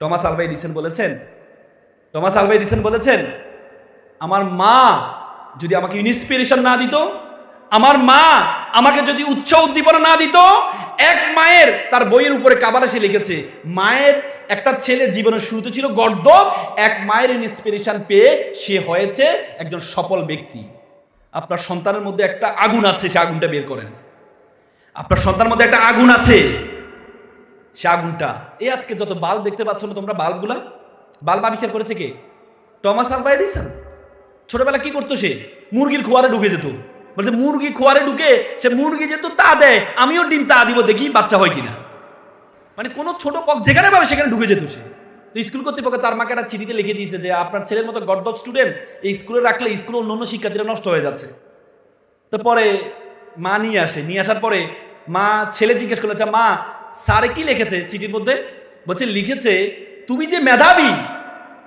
Thomas Alva Edison বলেছেন আমার মা যদি আমাকে ইন্সপিরেশন না দিত, আমার মা আমাকে যদি উৎসাহ উদ্দীপনা না দিত, এক মায়ের তার বইয়ের উপরে কাবার এসে লিখেছে মায়ের একটা ছেলে জীবনের শুরুতে ছিল গর্দভ, এক মায়ের ইন্সপিরেশন পেয়ে সে হয়েছে একজন সফল ব্যক্তি। আপনার সন্তানের মধ্যে একটা আগুন আছে, সে আগুনটা বের করেন। আপনার সন্তানের মধ্যে একটা আগুন আছে, সে আগুনটা এই আজকে যত বাল্ব দেখতে পাচ্ছ না তোমরা, বাল্ব আবিষ্কার করেছে কে? Thomas Alva Edison. ছোটবেলা কি করতো সে? মুরগির খোয়ারে ঢুকে যেত, বলতে মুরগি খোয়ারে ঢুকে সে মুরগি যেত তা দেয়, আমিও ডিম তা দিব, দেখি বাচ্চা হয় কিনা। মানে কোনো ছোট পক যেখানে পাবে সেখানে ঢুকে যেত সে। তো স্কুল কর্তৃপক্ষ তার মাকে একটা চিঠিতে লিখে দিয়েছে যে আপনার ছেলের মতো গর্দভ স্টুডেন্ট এই স্কুলে রাখলে স্কুলে অন্য শিক্ষার্থীরা নষ্ট হয়ে যাচ্ছে। তো পরে মা নিয়ে আসার পরে মা ছেলে জিজ্ঞেস করলে, আচ্ছা মা স্যারে কি লিখেছে চিঠির মধ্যে? বলছে লিখেছে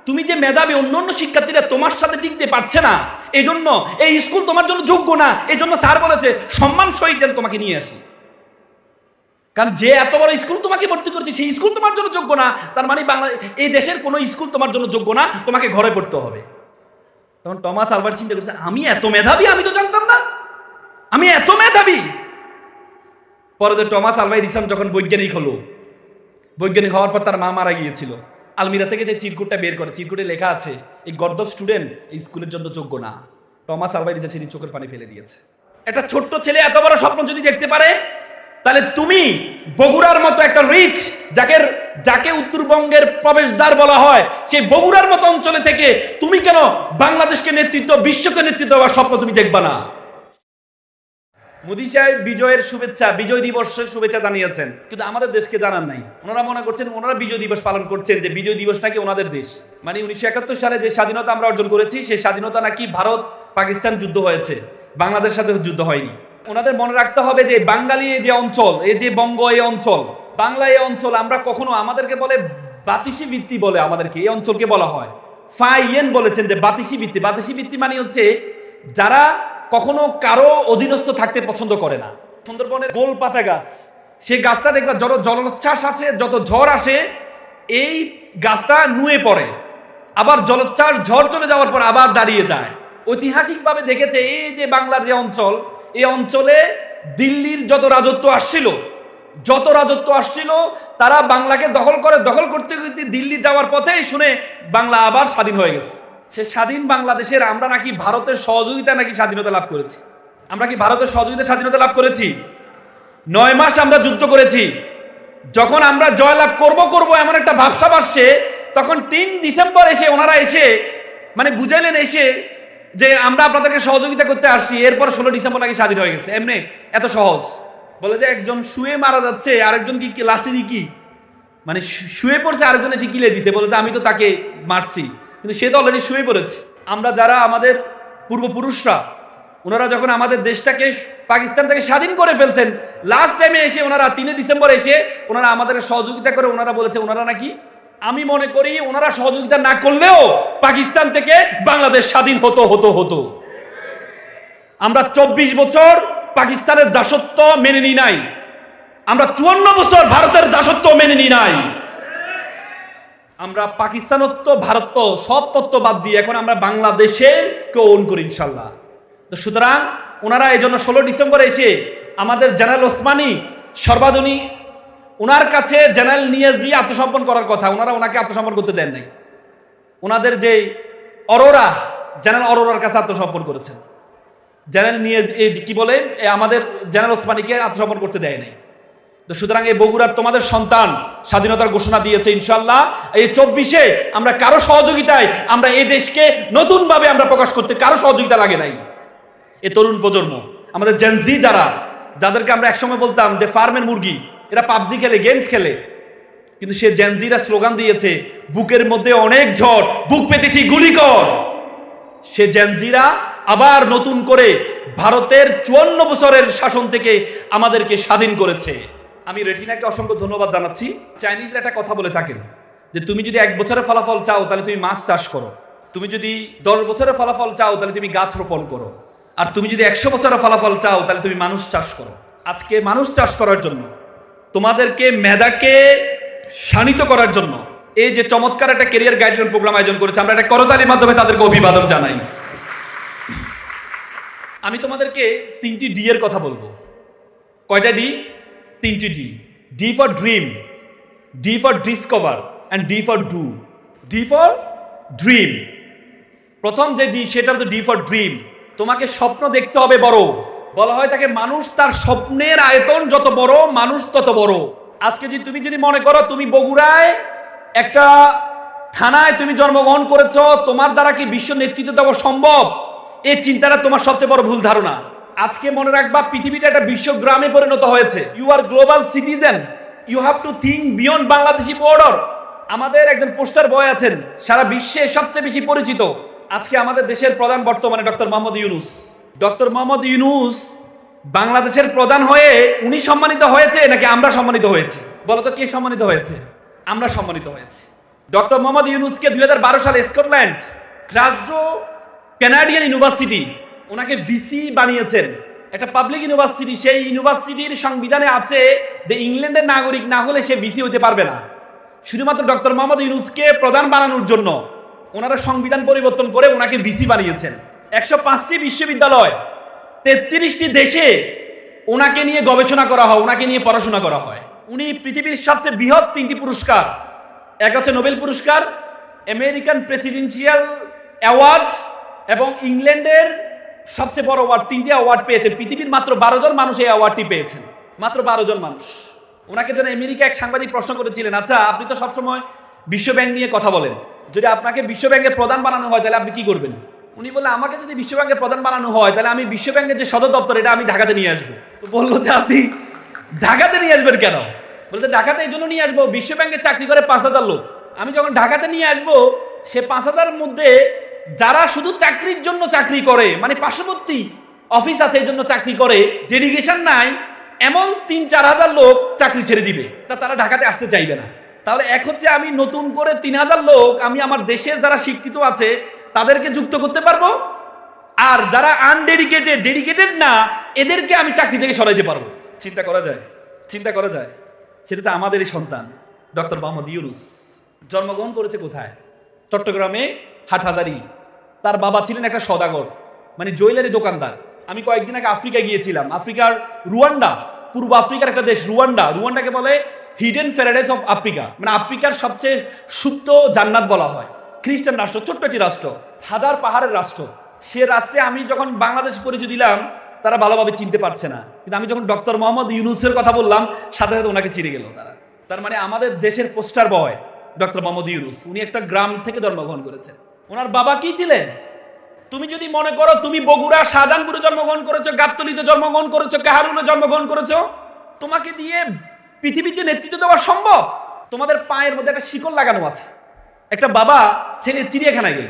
তুমি যে মেধাবী অন্য শিক্ষার্থীরা তোমার সাথে টিকতে পারছে না, এই জন্য এই স্কুল তোমার জন্য যোগ্য না, এই জন্য স্যার বলেছে সম্মান সহিত যেন তোমাকে নিয়ে আসি। কারণ যে এত বড় স্কুল তোমাকে ভর্তি করছে সেই স্কুল তোমার জন্য যোগ্য না, তার মানে এই দেশের কোনো স্কুল তোমার জন্য যোগ্য না, তোমাকে ঘরে পড়তে হবে। তখন টমাস আলভা চিন্তা করছে আমি এত মেধাবী, আমি তো জানতাম না আমি এত মেধাবী। পরে যে টমাস আলভা এডিসন যখন বৈজ্ঞানিক হওয়ার পর তার মা মারা গিয়েছিল, আলমিরা থেকে যে চিরকুটটা বের করে, চিরকুটে লেখা আছে এই গর্দভ স্টুডেন্ট এই স্কুলের জন্য যোগ্য না। টমাস আলভা এডিসন সেদিন চোখের পানি ফেলে দিয়েছে। একটা ছোট্ট ছেলে এত বড় স্বপ্ন যদি দেখতে পারে, তাহলে তুমি বগুড়ার মতো একটা রিচ, যাকে উত্তরবঙ্গের প্রবেশদ্বার বলা হয়, সেই বগুড়ার মতো অঞ্চলে থেকে তুমি কেন বাংলাদেশকে নেতৃত্ব, বিশ্বকে নেতৃত্ব দেওয়ার স্বপ্ন তুমি দেখবা না? মোদী সাহেব বিজয় দিবসের শুভেচ্ছা জানিয়েছেন, কিন্তু আমাদের দেশকে জানান নাই। ওনারা মনে করছেন ওনারা বিজয় দিবস পালন করছেন, যে বিজয় দিবস নাকি ওনাদের দেশ। মানে 1971 সালে যে স্বাধীনতা আমরা অর্জন করেছি, সেই স্বাধীনতা নাকি ভারত পাকিস্তান যুদ্ধ হয়েছে, বাংলাদেশের সাথে যুদ্ধ হয়নি। ওনাদের মনে রাখতে হবে যে বাঙালি যে অঞ্চল, এই যে বঙ্গ এই অঞ্চল, বাংলা এই অঞ্চল, আমরা কখনো আমাদেরকে বলে বাতিসি ভিত্তি বলে, আমাদেরকে এই অঞ্চলকে বলা হয় ফাইয়েন বলেছেন যে বাতিসি ভিত্তি মানে হচ্ছে যারা কখনো কারো অধীনস্থ থাকতে পছন্দ করে না। সুন্দরবনের গোল পাতা গাছ, সেই গাছটা দেখবা যত জলোচ্ছ্বাস আসে, যত ঝড় আসে, এই গাছটা নুয়ে পড়ে, আবার জলোচ্ছ্বাস ঝড় চলে যাওয়ার পর আবার দাঁড়িয়ে যায়। ঐতিহাসিকভাবে দেখেছে এই যে বাংলার যে অঞ্চল, এই অঞ্চলে দিল্লির যত রাজত্ব আসছিল তারা বাংলাকে দখল করতে দিল্লি যাওয়ার পথেই শুনে বাংলা আবার স্বাধীন হয়ে গেছে। সে স্বাধীন বাংলাদেশের আমরা নাকি ভারতের সহযোগিতা নাকি স্বাধীনতা লাভ করেছি। আমরা কি ভারতের সহযোগিতা স্বাধীনতা লাভ করেছি? 9 মাস আমরা যুদ্ধ করেছি। যখন আমরা জয়লাভ করব এমন একটা ভাবসাব আসছে, তখন 3 ডিসেম্বর ওনারা মানে বুঝাইলেন যে আমরা আপনাদেরকে সহযোগিতা করতে আসছি, এরপর 16 ডিসেম্বর নাকি স্বাধীন হয়ে গেছে। এমনি এত সহজ বলে যে একজন শুয়ে মারা যাচ্ছে, আরেকজন কি লাস্টে দিয়ে কি মানে শুয়ে পড়ছে, আরেকজন এসে কিলে দিছে, বলে যে আমি তো তাকে মারছি, কিন্তু সে তো অলরেডি শুয়ে পড়েছে। আমরা যারা আমাদের পূর্বপুরুষরা, ওনারা যখন আমাদের দেশটাকে পাকিস্তান থেকে স্বাধীন করে ফেলছেন, লাস্ট টাইমে ওনারা 3 ডিসেম্বর ওনারা আমাদের সহযোগিতা করে, ওনারা বলেছে ওনারা নাকি, আমি মনে করি ওনারা সহযোগিতা না করলেও পাকিস্তান থেকে বাংলাদেশ স্বাধীন হতো। আমরা 24 বছর পাকিস্তানের দাসত্ব মেনে নিই নাই, আমরা 54 বছর ভারতের দাসত্ব মেনে নিই নাই। আমরা পাকিস্তানত্ব, ভারতত্ব সব তত্ত্ব বাদ দিয়ে এখন আমরা বাংলাদেশের ওন করি ইনশাল্লাহ। তো সুতরাং ওনারা এই জন্য 16 ডিসেম্বর আমাদের জেনারেল ওসমানী সর্বাধুনী, ওনার কাছে জেনারেল নিয়াজি আত্মসমর্পণ করার কথা, ওনাকে আত্মসমর্পণ করতে দেন নাই। ওনাদের যে জেনারেল অরোরার কাছে আত্মসমর্পণ করেছেন। জেনারেল নিয়াজি কি বলে, আমাদের জেনারেল ওসমানীকে আত্মসমর্পণ করতে দেয় নাই। তো সুতরাং এই বগুড়ার তোমাদের সন্তান স্বাধীনতার ঘোষণা দিয়েছে ইনশাল্লাহ। এই 24-এ আমরা কারো সহযোগিতায় আমরা এই দেশকে নতুনভাবে আমরা প্রকাশ করতে কারো সহযোগিতা লাগে নাই। এই তরুণ প্রজন্ম, আমাদের জেনজি যাদেরকে আমরা একসময় বলতাম যে ফার্মের মুরগি, এরা পাবজি খেলে, গেমস খেলে, কিন্তু সে জেনজিরা স্লোগান দিয়েছে বুকের মধ্যে অনেক ঝড়, বুক পেতেছি গুলি কর। সে জেনজিরা আবার নতুন করে ভারতের 54 বছরের শাসন থেকে আমাদেরকে স্বাধীন করেছে। আমি রেটিনাকে অসংখ্য ধন্যবাদ জানাচ্ছি। চাইনিজরা একটা কথা বলে থাকেন যে তুমি যদি 1 বছরের ফলাফল চাও তাহলে তুমি মাছ চাষ করো, তুমি যদি 10 বছরের ফলাফল চাও তাহলে তুমি গাছ রোপণ করো, আর তুমি যদি 100 বছরের ফলাফল চাও তাহলে তুমি মানুষ চাষ করো। আজকে মানুষ চাষ করার জন্য, তোমাদেরকে মেধাকে শানিত করার জন্য, এই যে চমৎকার একটা ক্যারিয়ার গাইডলাইন প্রোগ্রাম আয়োজন করেছে, আমরা একটা করতালির মাধ্যমে তাদেরকে অভিবাদন জানাই। আমি তোমাদেরকে 3টি ডি এর কথা বলবো। কয়টা ডি? 3টি D. D for dream, D for discover and D for do. D for dream, প্রথম যে ডি সেটা হচ্ছে ডি ফর ড্রিম। তোমাকে স্বপ্ন দেখতে হবে বড়। বলা হয় তাকে মানুষ তার স্বপ্নের আয়তন যত বড় মানুষ তত বড়। আজকে তুমি যদি মনে করো তুমি বগুড়ায় একটা থানায় তুমি জন্মগ্রহণ করেছো, তোমার দ্বারা কি বিশ্ব নেতৃত্ব দেওয়া সম্ভব, এই চিন্তাটা তোমার সবচেয়ে বড় ভুল ধারণা। আজকে মনে রাখবা পৃথিবীটা একটা বিশ্ব গ্রামে পরিণত হয়েছে। You are global citizen, you have to think beyond Bangladeshi border. আমাদের একজন পোস্টার বয় আছেন সারা বিশ্বে সবচেয়ে বেশি পরিচিত, আজকে আমাদের দেশের প্রধান বর্তমানে ডক্টর মোহাম্মদ ইউনূস। ডক্টর মোহাম্মদ ইউনূস বাংলাদেশের প্রধান হয়ে উনি সম্মানিত হয়েছে নাকি আমরা সম্মানিত হয়েছি? বলতো কে সম্মানিত হয়েছে? আমরা সম্মানিত হয়েছি। ডক্টর মোহাম্মদ ইউনূসকে 2012 সালে স্কটল্যান্ড গ্লাসগো কানাডিয়ান ইউনিভার্সিটি ওনাকে ভিসি বানিয়েছেন, একটা পাবলিক ইউনিভার্সিটি। সেই ইউনিভার্সিটির সংবিধানে আছে যে ইংল্যান্ডের নাগরিক না হলে সে ভিসি হতে পারবে না। শুধুমাত্র ডক্টর মোহাম্মদ ইউনূসকে প্রধান বানানোর জন্য ওনারা সংবিধান পরিবর্তন করে ওনাকে ভিসি বানিয়েছেন। 105টি বিশ্ববিদ্যালয়, 33টি দেশে ওনাকে নিয়ে গবেষণা করা হয়, ওনাকে নিয়ে পড়াশোনা করা হয়। উনি পৃথিবীর সবচেয়ে বৃহৎ 3টি পুরস্কার, এক হচ্ছে নোবেল পুরস্কার, আমেরিকান প্রেসিডেন্সিয়াল অ্যাওয়ার্ড এবং ইংল্যান্ডের সবচেয়ে বড় অ্যাওয়ার্ড, 3টি অ্যাওয়ার্ড পেয়েছেন। পৃথিবীর মাত্র 12 জন মানুষ এই অ্যাওয়ার্ডটি পেয়েছেন, মাত্র 12 জন মানুষ। ওনাকে যেন আমেরিকা এক সাংবাদিক প্রশ্ন করেছিলেন, আচ্ছা আপনি তো সবসময় বিশ্বব্যাংক নিয়ে কথা বলেন, যদি আপনাকে বিশ্বব্যাংকের প্রধান বানানো হয় তাহলে আপনি কি করবেন? উনি বললেন আমাকে যদি বিশ্বব্যাংকের প্রধান বানানো হয় তাহলে আমি বিশ্বব্যাংকের যে সদর দপ্তর এটা আমি ঢাকাতে নিয়ে আসবো। তো বললো যে আপনি ঢাকাতে নিয়ে আসবেন কেন? বলতে ঢাকাতে এই জন্য নিয়ে আসবো, বিশ্বব্যাংকে চাকরি করে 5,000 লোক, আমি যখন ঢাকাতে নিয়ে আসবো সে 5,000 মধ্যে যারা শুধু চাকরির জন্য চাকরি করে, মানে পার্শ্ববর্তী অফিস আছে এই জন্য চাকরি করে, ডেডিকেশন নাই, এমন 3-4 হাজার লোক চাকরি ছেড়ে দিবে, তারা ঢাকাতে আসতে চাইবে না। তাহলে এক হচ্ছে আমি নতুন করে 3,000 লোক আমি আমার দেশের যারা শিক্ষিত আছে তাদেরকে যুক্ত করতে পারবো, আর যারা আনডেডিকেটেড ডেডিকেটেড না এদেরকে আমি চাকরি থেকে সরাইতে পারবো। চিন্তা করা যায়, চিন্তা করা যায়। সেটা তো আমাদেরই সন্তান ডক্টর মোহাম্মদ ইউনূস। জন্মগ্রহণ করেছে কোথায়? চট্টগ্রামে হাটহাজারী। তার বাবা ছিলেন একটা সদাগর, মানে জুয়েলারি দোকানদার। আমি কয়েকদিন আগে আফ্রিকা গিয়েছিলাম, আফ্রিকার রুয়ান্ডা, পূর্ব আফ্রিকার একটা দেশ রুয়ান্ডা। রুয়ান্ডাকে বলে হিডেন প্যারাডাইস অফ আফ্রিকা, মানে আফ্রিকার সবচেয়ে সুপ্ত জান্নাত বলা হয়। খ্রিস্টান রাষ্ট্র, ছোট্ট একটি রাষ্ট্র, হাজার পাহাড়ের রাষ্ট্র। সে রাষ্ট্রে আমি যখন বাংলাদেশ পরিচয় দিলাম তারা ভালোভাবে চিনতে পারছে না, কিন্তু আমি যখন ডক্টর মোহাম্মদ ইউনূসের কথা বললাম সাথে সাথে ওনাকে চিনে গেল তারা। তার মানে আমাদের দেশের পোস্টার বয় ডক্টর মোহাম্মদ ইউনূস। উনি একটা গ্রাম থেকে জন্মগ্রহণ করেছেন। ওনার বাবা কি ছিলেন? তুমি যদি মনে করো তুমি বগুড়া শাহজাহানপুরে জন্মগ্রহণ করেছো, গাবতলীতে জন্মগ্রহণ করেছো, কাহারুলে জন্মগ্রহণ করেছো, তোমাকে দিয়ে পৃথিবীতে নেতৃত্ব দেওয়া সম্ভব? তোমাদের পায়ের মধ্যে একটা শিকল লাগানো আছে। একটা বাবা ছেলে চিড়িয়াখানায় গেল,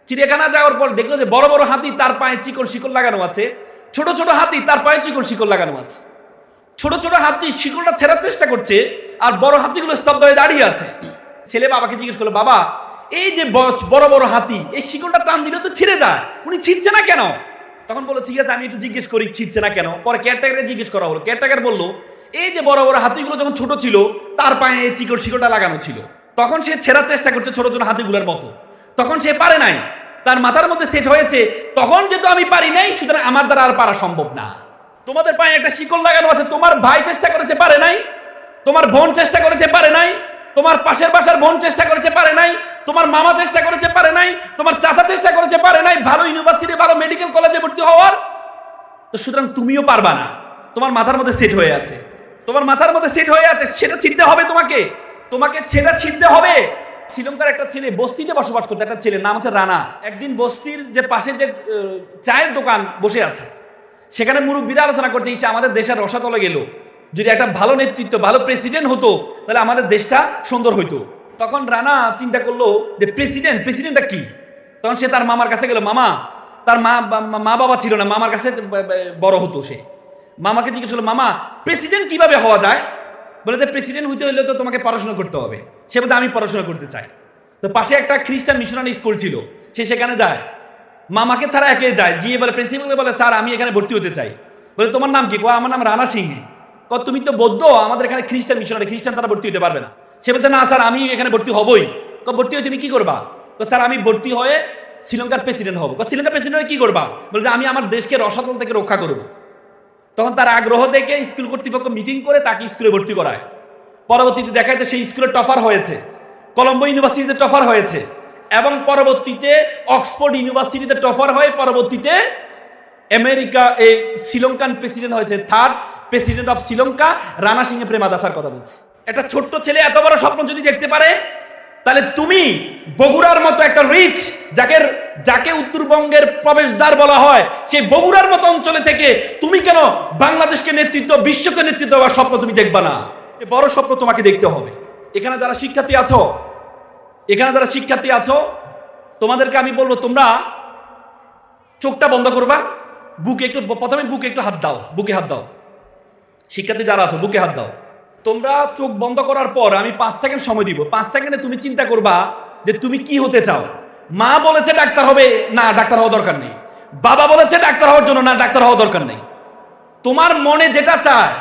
চিড়িয়াখানা যাওয়ার পর দেখলো যে বড় বড় হাতি তার পায়ে চিকন শিকল লাগানো আছে, ছোট ছোট হাতি তার পায়ে চিকন শিকল লাগানো আছে। ছোট ছোট হাতি শিকলটা ছেড়ার চেষ্টা করছে আর বড় হাতিগুলো স্তব্ধ হয়ে দাঁড়িয়ে আছে। ছেলে বাবাকে জিজ্ঞেস করলো, বাবা এই যে বড় বড় হাতি এই শিকলটা টান দিলে তো ছিঁড়ে যায়, উনি ছিঁড়ছে না কেন? তখন বললো ঠিক আছে আমি একটু জিজ্ঞেস করি ছিঁড়ছে না কেন। পরে কেয়ারটেকারে জিজ্ঞেস করা হলো, কেয়ারটেকার বললো এই যে বড় বড় হাতিগুলো যখন ছোট ছিল তার পায়ে এই চিকন শিকলটা লাগানো ছিল, তখন সে ছেঁড়ার চেষ্টা করছে ছোট ছোট হাতিগুলোর মতো, তখন সে পারে নাই, তার মাথার মধ্যে সেট হয়েছে তখন যেহেতু আমি পারি নাই সুতরাং আমার দ্বারা আর পারা সম্ভব না। তোমাদের পায়ে একটা শিকল লাগানো আছে, তোমার ভাই চেষ্টা করেছে পারে নাই, তোমার বোন চেষ্টা করেছে পারে নাই, তোমার পাশের বাসার বোন চেষ্টা করেছে পারে নাই, তোমার মামা চেষ্টা করেছে পারে নাই, তোমার চাচা চেষ্টা করেছে পারে নাই ভালো ইউনিভার্সিটি ভালো মেডিকেল কলেজে ভর্তি হওয়ার, তো সুতরাং তুমিও পারবা না। তোমার মাথার মধ্যে সেট হয়ে আছে, তোমার মাথার মধ্যে সেট হয়ে আছে, সেটা চিনতে হবে তোমাকে, তোমাকে সেটা চিনতে হবে। শ্রীলঙ্কার একটা ছেলে বস্তিতে বসবাস করতো, একটা ছেলে নাম হচ্ছে রানা। একদিন বস্তির যে পাশে যে চায়ের দোকান বসে আছে সেখানে মুরব্বীরা আলোচনা করছে ইসে আমাদের দেশের রসাতলে গেল, যদি একটা ভালো নেতৃত্ব ভালো প্রেসিডেন্ট হতো তাহলে আমাদের দেশটা সুন্দর হইতো। তখন রানা চিন্তা করলো যে প্রেসিডেন্টটা কি। তখন সে তার মামার কাছে গেল, মামা, তার মা বাবা ছিল না, মামার কাছে বড় হতো সে। মামাকে জিজ্ঞেস করলো, মামা প্রেসিডেন্ট কিভাবে হওয়া যায়? বলে যে প্রেসিডেন্ট হইতে হলে তো তোমাকে পড়াশোনা করতে হবে। সে বলতে আমি পড়াশোনা করতে চাই। তো পাশে একটা খ্রিস্টান মিশনারি স্কুল ছিল, সে সেখানে যায়, মামাকে ছাড়া একে যায়, গিয়ে বলে প্রিন্সিপালকে বলে স্যার আমি এখানে ভর্তি হতে চাই। বলে তোমার নাম কি? আমার নাম রানা সিংহে। তুমি তো বৌদ্ধ, আমাদের এখানে খ্রিস্টান মিশনারি, খ্রিস্টান ছাড়া ভর্তি হতে পারবে না। সে বলছে না স্যার আমি এখানে ভর্তি হবই। ভর্তি হয়ে তুমি কি করবা? স্যার আমি ভর্তি হয়ে শ্রীলঙ্কার প্রেসিডেন্ট হবো। শ্রীলঙ্কার প্রেসিডেন্ট হয়ে কি করবা? বলছে আমি আমার দেশকে রসাতল থেকে রক্ষা করব। তখন তার আগ্রহ দেখে স্কুল কর্তৃপক্ষ মিটিং করে তাকে স্কুলে ভর্তি করায়। পরবর্তীতে দেখা যাচ্ছে সেই স্কুলে টপার হয়েছে, কলম্বো ইউনিভার্সিটিতে টপার হয়েছে, এবং পরবর্তীতে অক্সফোর্ড ইউনিভার্সিটিতে টপার হয়ে পরবর্তীতে আমেরিকা এই শ্রীলঙ্কান প্রেসিডেন্ট হয়েছে, third president of Sri Lanka, Ranasinghe প্রেমাদাসার কথা বলছি। একটা ছোট্ট ছেলে এত বড় স্বপ্ন যদি দেখতে পারে, তাহলে তুমি বগুড়ার মতো একটা রিচ, যাকে উত্তরবঙ্গের প্রবেশদ্বার বলা হয়, সেই বগুড়ার মতো অঞ্চলে থেকে তুমি কেন বাংলাদেশকে নেতৃত্ব, বিশ্বকে নেতৃত্ব দেওয়ার স্বপ্ন তুমি দেখবা না? বড় স্বপ্ন তোমাকে দেখতে হবে। এখানে যারা শিক্ষার্থী আছো, তোমাদেরকে আমি বলবো তোমরা চোখটা বন্ধ করবা, প্রথমে বুকে একটু হাত দাও, বুকে হাত দাও। শিক্ষার্থী যারা আছো বুকে হাত দাও। তোমরা চোখ বন্ধ করার পর আমি 5 সেকেন্ড সময় দিব। 5 সেকেন্ডে তুমি চিন্তা করবা যে তুমি কি হতে চাও। মা বলেছে ডাক্তার হবে, না ডাক্তার হওয়া দরকার নেই। বাবা বলেছে ডাক্তার হওয়ার জন্য, না ডাক্তার হওয়া দরকার নেই। তোমার মনে যেটা চায়,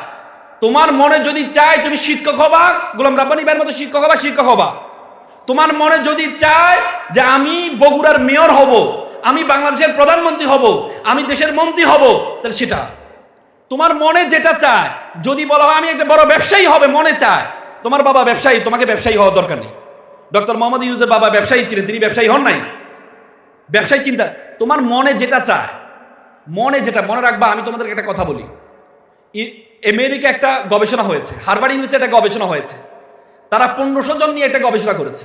তোমার মনে যদি চায় তুমি শিক্ষক হবা, গোলাম রাব্বানী ভাইয়ের মতো শিক্ষক হবা। তোমার মনে যদি চায় যে আমি বগুড়ার মেয়র হব, আমি বাংলাদেশের প্রধানমন্ত্রী হব, আমি দেশের মন্ত্রী হব, তাহলে সেটা তোমার মনে যেটা চায়। যদি বলা হয় আমি একটা বড় ব্যবসায়ী হবে, মনে চায়, তোমার বাবা ব্যবসায়ী, তোমাকে ব্যবসায়ী হওয়ার দরকার নেই। ডক্টর মোহাম্মদ ইউনূসের বাবা ব্যবসায়ী ছিলেন, তিনি ব্যবসায়ী হন নাই। ব্যবসায়ী চিন্তা, তোমার মনে যেটা চায়, মনে রাখবা। আমি তোমাদেরকে একটা কথা বলি, আমেরিকা একটা গবেষণা হয়েছে, হার্ভার্ড ইউনিভার্সিটি একটা গবেষণা হয়েছে। তারা 1500 জন নিয়ে একটা গবেষণা করেছে।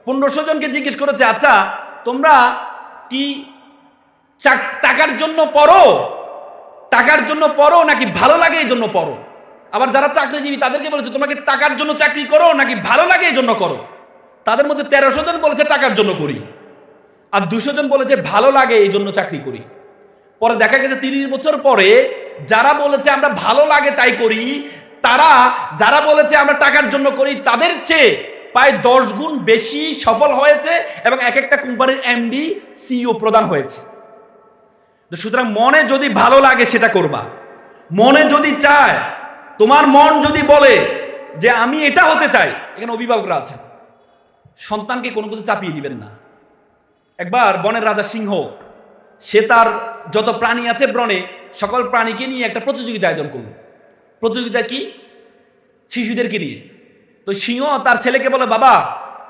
1500 জনকে জিজ্ঞেস করেছে, আচ্ছা তোমরা কি টাকার জন্য পড়ো নাকি ভালো লাগে এই জন্য পড়ো? আবার যারা চাকরিজীবী তাদেরকে বলেছে তোমরা কি টাকার জন্য চাকরি করো নাকি ভালো লাগে এই জন্য করো? তাদের মধ্যে 1300 জন বলেছে টাকার জন্য করি, আর 200 জন বলেছে ভালো লাগে এই জন্য চাকরি করি। পরে দেখা গেছে 30 বছর পরে যারা বলেছে আমরা ভালো লাগে তাই করি, তারা যারা বলেছে আমরা টাকার জন্য করি, তাদের চেয়ে প্রায় 10 গুণ বেশি সফল হয়েছে এবং এক একটা কোম্পানির এমডি, সিইও প্রদান হয়েছে। সুতরাং মনে যদি ভালো লাগে সেটা করবা। মনে যদি চায়, তোমার মন যদি বলে যে আমি এটা হতে চাই, এখানে অভিভাবকরা আছেন, সন্তানকে কোনো কিছু চাপিয়ে দিবেন না। একবার বনের রাজা সিংহ, সে তার যত প্রাণী আছে বনে, সকল প্রাণীকে নিয়ে একটা প্রতিযোগিতা আয়োজন করলো। প্রতিযোগিতা কি? শিশুদেরকে নিয়ে। তো সিংহ তার ছেলেকে বলে, বাবা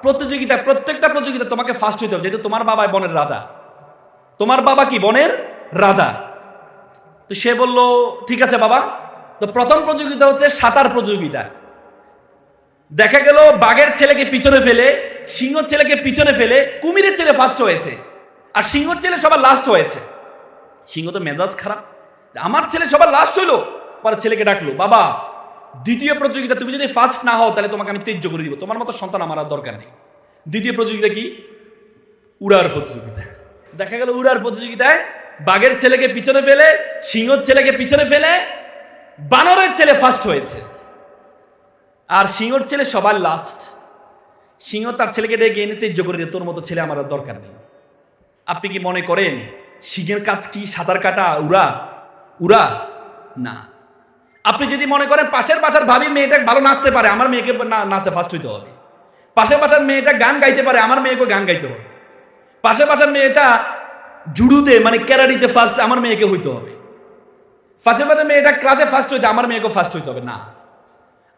প্রত্যেকটা প্রতিযোগিতা তোমাকে ফার্স্ট হইতে হবে, যেহেতু তোমার বাবা বনের রাজা। তোমার বাবা কি বনের রাজা? তো সে বলল ঠিক আছে বাবা। তো প্রথম প্রতিযোগিতা হচ্ছে সাঁতার প্রতিযোগিতা। দেখা গেল বাঘের ছেলেকে পিছনে ফেলে, সিংহর ছেলেকে পিছনে ফেলে কুমিরের ছেলে ফার্স্ট হয়েছে, আর সিংহর ছেলে সবার লাস্ট হয়েছে। সিংহ তো মেজাজ খারাপ, আমার ছেলে সবার লাস্ট হইলো। পরে ছেলেকে ডাকলো, বাবা দ্বিতীয় প্রতিযোগিতা তুমি যদি ফার্স্ট না হও তাহলে তোমাকে আমি ত্যায্য করে দিব, তোমার মতো সন্তান আমার আর দরকার নেই। দ্বিতীয় প্রতিযোগিতা কি? উড়ার প্রতিযোগিতা। দেখা গেল উড়ার প্রতিযোগিতায় বাঘের ছেলেকে পিছনে ফেলে, সিংহর ছেলেকে পিছনে ফেলে বানরের ছেলে ফার্স্ট হয়েছে, আর সিংহর ছেলে সবার লাস্ট। সিংহ তার ছেলেকে ডেকে এনে ত্যায্য করে দিয়ে, তোর মতো ছেলে আমার আর দরকার নেই। আপনি কি মনে করেন সিংহের কাজ কি সাঁতার কাটা, উড়া? না। আপনি যদি মনে করেন পাশের ভাবি মেয়েটা ভালো নাচতে পারে, আমার মেয়েকে নাচে ফার্স্ট হইতে হবে। পাশের মেয়েটা গান গাইতে পারে, আমার মেয়েকে গান গাইতে হবে। পাশের মেয়েটা জুডুতে মানে ক্যারাটিতে ফার্স্ট, আমার মেয়েকে হইতে হবে। পাশের মেয়েটা ক্লাসে ফার্স্ট হয়েছে, আমার মেয়েকে ফার্স্ট হইতে হবে। না,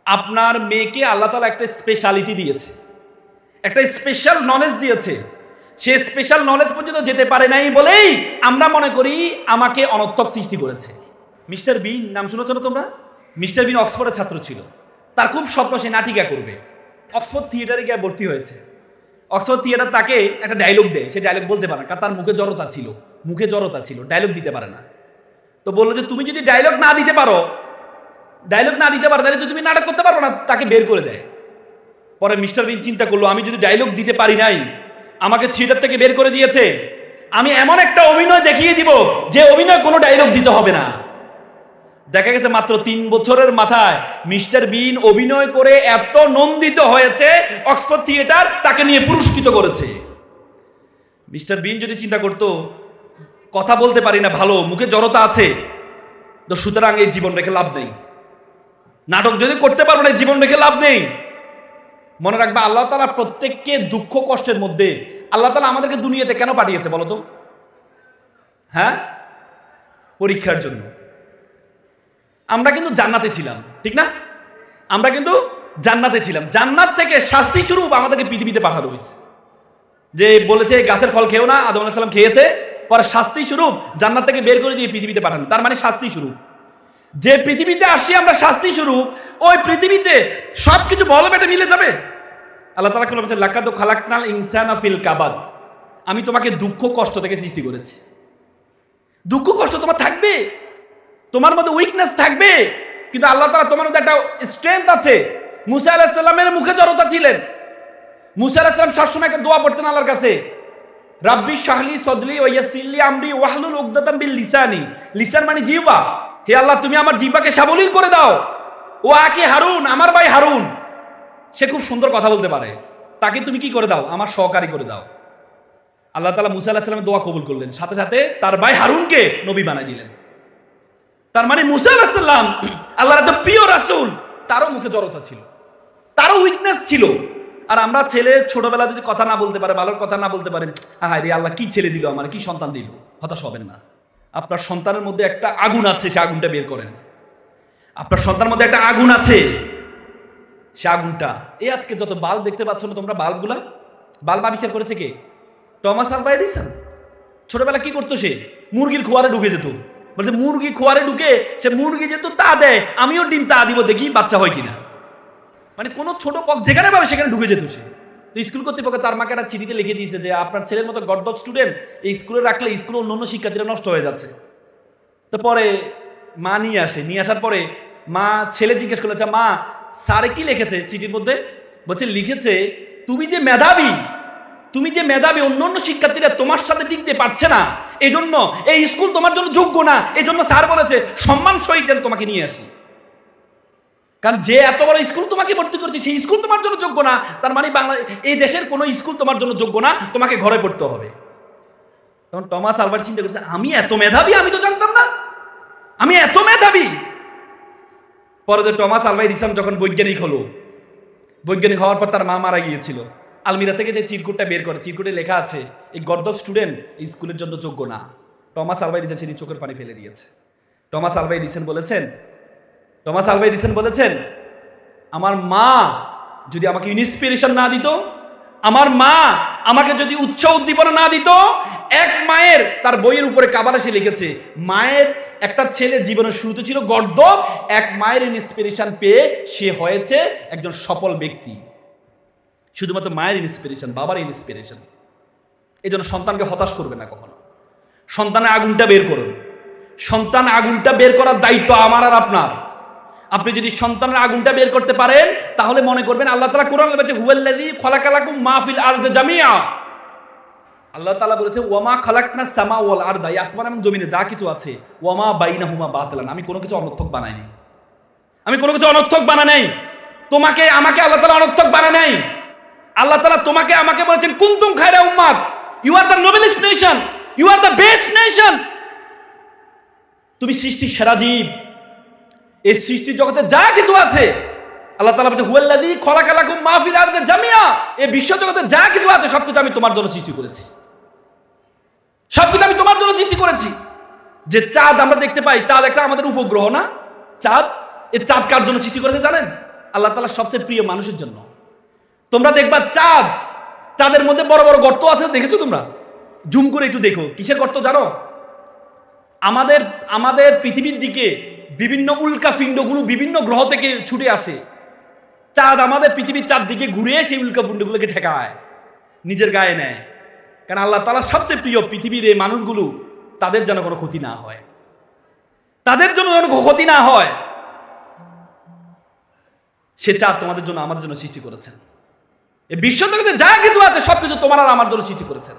আপনার মেয়েকে আল্লাহ তাআলা একটা স্পেশালিটি দিয়েছে, একটা স্পেশাল নলেজ দিয়েছে। সে স্পেশাল নলেজ পর্যন্ত যেতে পারে নাই বলেই আমরা মনে করি আমাকে অনর্থক সৃষ্টি করেছে। মিস্টার বিন নাম শুনেছ না তোমরা? মিস্টার বিন অক্সফোর্ডের ছাত্র ছিল, তার খুব স্বপ্ন সে নাটিকা করবে। অক্সফোর্ড থিয়েটারে গিয়ে ভর্তি হয়েছে। অক্সফোর্ড থিয়েটার তাকে একটা ডায়লগ দেয়, সে ডায়লগ বলতে পারে না, কারণ তার মুখে জড়তা ছিল, ডায়লগ দিতে পারে না। তো বললো যে তুমি যদি ডায়লগ না দিতে পারো তাহলে তো তুমি নাটক করতে পারবো না, তাকে বের করে দেয়। পরে মিস্টার বিন চিন্তা করলো, আমি যদি ডায়লগ দিতে পারি নাই, আমাকে থিয়েটার থেকে বের করে দিয়েছে, আমি এমন একটা অভিনয় দেখিয়ে দিব যে অভিনয় কোনো ডায়লগ দিতে হবে না। দেখা গেছে মাত্র 3 বছরের মাথায় মিস্টার বিন অভিনয় করে এত নন্দিত হয়েছে, অক্সফোর্ড থিয়েটার তাকে নিয়ে পুরস্কৃত করেছে। মিস্টার বিন যদি চিন্তা করতো কথা বলতে পারি না ভালো, মুখে জড়তা আছে, তো সুতরাং এই জীবন রেখে লাভ নেই, নাটক যদি করতে পারবো না জীবন রেখে লাভ নেই, মনে রাখবা, আল্লাহ তাআলা প্রত্যেককে দুঃখ কষ্টের মধ্যে আল্লাহ তাআলা আমাদেরকে দুনিয়াতে কেন পাঠিয়েছে বলো তো? হ্যাঁ, পরীক্ষার জন্য। আমরা কিন্তু জান্নাতে ছিলাম, ঠিক না? আমরা কিন্তু জান্নাতে ছিলাম, জান্নাত থেকে শাস্তি স্বরূপ আমাদেরকে পৃথিবীতে পাঠানো হয়েছে। যে বলেছে গাছের ফল খেও না, আদম আলাইহিস সালাম খেয়েছে, পরে শাস্তি স্বরূপ জান্নাত থেকে বের করে দিয়ে পৃথিবীতে পাঠানো, তার মানে শাস্তি স্বরূপ। যে পৃথিবীতে আসছি আমরা শাস্তি স্বরূপ, ওই পৃথিবীতে সবকিছু ভালো পেটে মিলে যাবে? আল্লাহ তাআলা বলেছে লাকাদ খালাকনাল ইনসানা ফিল কাবাদ, আমি তোমাকে দুঃখ কষ্ট থেকে সৃষ্টি করেছি। দুঃখ কষ্ট তোমার থাকবে, তোমার মধ্যে উইকনেস থাকবে, কিন্তু আল্লাহ তাআলা তোমার মধ্যে একটা স্ট্রেংথ আছে। মুসা আলাইহিস সালামের মুখে জড়তা ছিলেন। মুসা আলাইহিস সালাম সবসময় একটা দোয়া পড়তেন আল্লাহর কাছে, রাব্বি শাহলি সদলি ওয়া ইয়াসসিরলি আমরি ওয়াহলুল উকদাতাম বিল লিসানি। লিসান মানে জিহ্বা। হে আল্লাহ, তুমি আমার জিহ্বাকে সাবলীল করে দাও। ও আকি হারুন, আমার ভাই হারুন, সে খুব সুন্দর কথা বলতে পারে, তাকে তুমি কি করে দাও? আমার সহকারী করে দাও। আল্লাহ তাআলা মুসা আলাইহিস সালামের দোয়া কবুল করলেন, সাথে সাথে তার ভাই হারুনকে নবী বানিয়ে দিলেন। তার মানে মুসা আলাইহিস সালাম আল্লাহর একটা প্রিয় রাসূল, তারও মুখে জড়তা ছিল, তারও উইকনেস ছিল। আর আমরা ছেলে ছোটবেলা যদি কথা না বলতে পারে, ভালোর কথা না বলতে পারেন, হায় রে আল্লাহ কি ছেলে দিল আমার, কি সন্তান দিল, হতাশ হবেন না। আপনার সন্তানের মধ্যে একটা আগুন আছে, সে আগুনটা বের করেন। আপনার সন্তানের মধ্যে একটা আগুন আছে, সে আগুনটা, এই আজকে যত বাল্ব দেখতে পাচ্ছ না তোমরা, বাল্বগুলা, বাল্ব আবিষ্কার করেছে কে? Thomas Alva Edison. ছোটবেলা কি করতো সে? মুরগির খোয়ারে ঢুকে যেত, বলতে মুরগি খোয়ারে ঢুকে সে মুরগি যেত তা দেয়, আমিও ডিম তা দিব, দেখি বাচ্চা হয় কিনা। মানে কোনো ছোট পক যেখানে পাবে সেখানে ঢুকে যেত সে। তো স্কুল কর্তৃপক্ষ তার মাকে একটা চিঠিতে লিখে দিয়েছে যে আপনার ছেলের মতো গর্দভ স্টুডেন্ট এই স্কুলে রাখলে স্কুলে অন্য শিক্ষার্থীরা নষ্ট হয়ে যাচ্ছে। তো পরে মা নিয়ে আসে, নিয়ে আসার পরে মা ছেলে জিজ্ঞেস করলো, মা স্যারে কি লিখেছে চিঠির মধ্যে? বলছে লিখেছে তুমি যে মেধাবী, তুমি যে মেধাবী, অন্য অন্য শিক্ষার্থীরা তোমার সাথে টিকতে পারছে না, এই জন্য এই স্কুল তোমার জন্য যোগ্য না, এই জন্য স্যার বলেছে সম্মান সহিত যেন তোমাকে নিয়ে আসি। কারণ যে এত বড় স্কুল তোমাকে ভর্তি করেছে সেই স্কুল তোমার জন্য যোগ্য না, তার মানে এই দেশের কোনো স্কুল তোমার জন্য যোগ্য না, তোমাকে ঘরে পড়তে হবে। তখন টমাস আলভা চিন্তা করছে, আমি এত মেধাবী, আমি তো জানতাম না আমি এত মেধাবী। পরে যে টমাস আলভা এডিসন যখন বৈজ্ঞানিক হলো, বৈজ্ঞানিক হওয়ার পর তার মা মারা গিয়েছিল, আলমিরা থেকে যে চিরকুটটা বের করে, চিরকুটে লেখা আছে এই গর্দভ স্টুডেন্ট এই স্কুলের জন্য যোগ্য না। টমাস আলভা এডিসন সেদিন চোখের পানি ফেলে দিয়েছে। টমাস আলভা এডিসন বলেছেন, আমার মা যদি আমাকে ইন্সপিরেশন না দিত, আমার মা আমাকে যদি উৎসাহ উদ্দীপনা না দিত, এক মায়ের তার বইয়ের উপরে কাবার এসে লিখেছে মায়ের একটা ছেলে জীবনের শুরুতে ছিল গর্দভ, এক মায়ের ইন্সপিরেশন পেয়ে সে হয়েছে একজন সফল ব্যক্তি। শুধুমাত্র মায়ের ইন্সপিরেশন, বাবার ইন্সপিরেশন। এই জন্য সন্তানকে হতাশ করবে না কখনো। সন্তানের আগুনটা বের করুন। সন্তান আগুনটা বের করার দায়িত্ব আমার আর আপনার। আপনি যদি সন্তানের আগুনটা বের করতে পারেন তাহলে মনে করবেন আল্লাহ তাআলা কোরআনে বলেছে হুয়াল্লাযী খালাকালাকুম মা ফিল আরদি জামিআ। আল্লাহ তাআলা বলেছে ওয়ামা খালাকনাস সামা ওয়াল আরদা, এই আসমান এবং জমিনে যা কিছু আছে, ওয়ামা বাইনাহুমা বাতিলান, আমি কোনো কিছু অনর্থক বানাইনি। আমি কোনো কিছু অনর্থক বানাই নাই। তোমাকে আমাকে আল্লাহ তাআলা অনর্থক বানায় নাই। আল্লাহ তাআলা তোমাকে আমাকে বলেছেন কুনতুম খায়রা উম্মাত, you are the noblest nation, you are the best nation. তুমি সৃষ্টির সেরা জীব। এই সৃষ্টি জগতে যা কিছু আছে আল্লাহ তাআলা বলেছে হুয়াল্লাযী খালাকালাকুম মা ফিল আরদি জামিআ, এই বিশ্ব জগতে যা কিছু আছে সবকিছু আমি তোমার জন্য সৃষ্টি করেছি। সবকিছু আমি তোমার জন্য সৃষ্টি করেছি। যে চাঁদ আমরা দেখতে পাই, চাঁদ একটা আমাদের উপগ্রহ না? চাঁদ, এই চাঁদ কার জন্য সৃষ্টি করেছে জানেন? আল্লাহ তাআলার সবচেয়ে প্রিয় মানুষের জন্য। তোমরা দেখবা চাঁদের মধ্যে বড় বড় গর্ত আছে, দেখেছো তোমরা? জুম করে একটু দেখো, কিসের গর্ত জানো? আমাদের পৃথিবীর দিকে বিভিন্ন উল্কাপিণ্ডগুলো বিভিন্ন গ্রহ থেকে ছুটে আসে। চাঁদ আমাদের পৃথিবীর চারদিকে ঘুরে সেই উল্কাপিণ্ডগুলোকে ঠেকায়, নিজের গায়ে নেয়। কারণ আল্লাহ তাআলার সবচেয়ে প্রিয় পৃথিবীর এই মানুষগুলো, তাদের যেন কোনো ক্ষতি না হয়, তাদের জন্য যেন ক্ষতি না হয়। সে চাঁদ তোমাদের জন্য আমাদের জন্য সৃষ্টি করেছেন। এই বিশ্ব জগতে যা কিছু আছে সবকিছু তোমার আর আমার জন্য সৃষ্টি করেছেন।